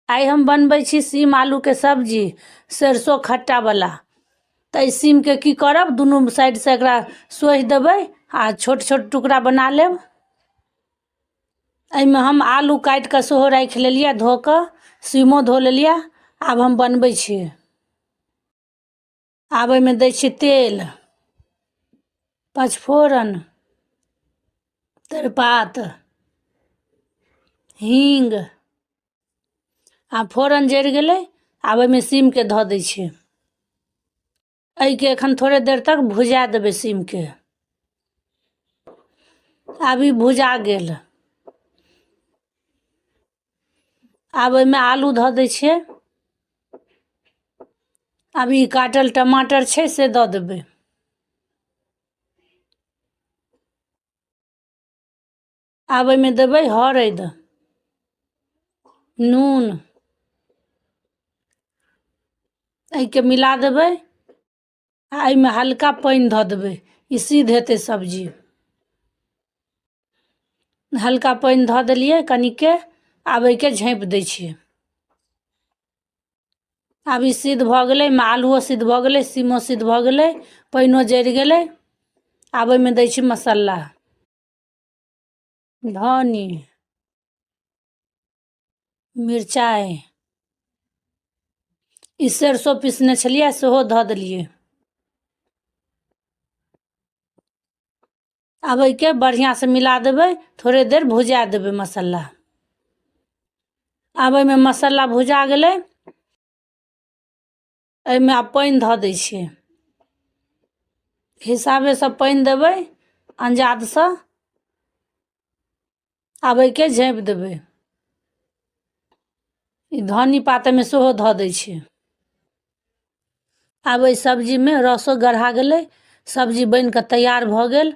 आई हम बनबै छी सीम आलू के सब्जी सरसों खट्टा वाला। तो इस सीम के की करब, दुनू साइड से एकरा सोहि देबै आ छोट छोट टुकड़ा बना लेब। एहिमे हम आलू काटि कऽ सेहो राखि लेलियै धो कऽ, सीमो धो लेलियै। आब हम बनबै छी। आब एहिमे दै छी तेल, पचफोरन, तेजपात, हींग। आ फोरन जरि गेलै, आब एहिमे सीमके धऽ दै छियै। एहिके एखन थोड़े देर तक भुजा देबै सीमके। आब ई भुजा गेल। आब एहिमे आलू धऽ दै छियै। अब ई काटल टमाटर छै से दऽ देबै। आब एहिमे देबै हरदि, नून। एहिके मिला देबै आ एहिमे हल्का पानि धऽ देबै, ई सिद्ध हेतै सब्जी। हल्का पानि धऽ देलियै कनिके। आब एहिके झाँपि दै छियै। आब ई सिद्ध भऽ गेलै, आलूओ सिद्ध भऽ गेलै, सीमो सिद्ध भऽ गेलै, पानिओ जरि गेलै। आब एहिमे दै छी मसाला, धनी, मिरचाइ, ई सरसों पीसने छलियै सेहो धऽ देलियै। आब एहिके बढ़िआँ से मिला देबै, थोड़े देर भुजा देबै मसाला। आब एहिमे मसाला भुजा गेलै। एहिमे आब पानि धऽ दै छियै। हिसाबेसँ पानि देबै, अंदाजसँ। आब एहिके झाँपि देबै। ई धनी पात एहिमे सेहो धऽ दै छियै। आब एहि सब्जीमे रसो गढ़ा गेलै, सब्जी बनि कऽ तैयार भऽ गेल।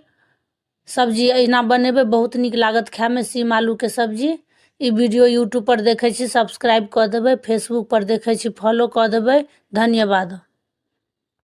सब्जी अहिना बनेबै, बहुत नीक लागत खायमे सीम आलूके सब्जी। ई वीडियो यूट्यूब पर देखै छी सब्सक्राइब कऽ देबै, फेसबुक पर देखै छी फॉलो कऽ देबै। धन्यवाद।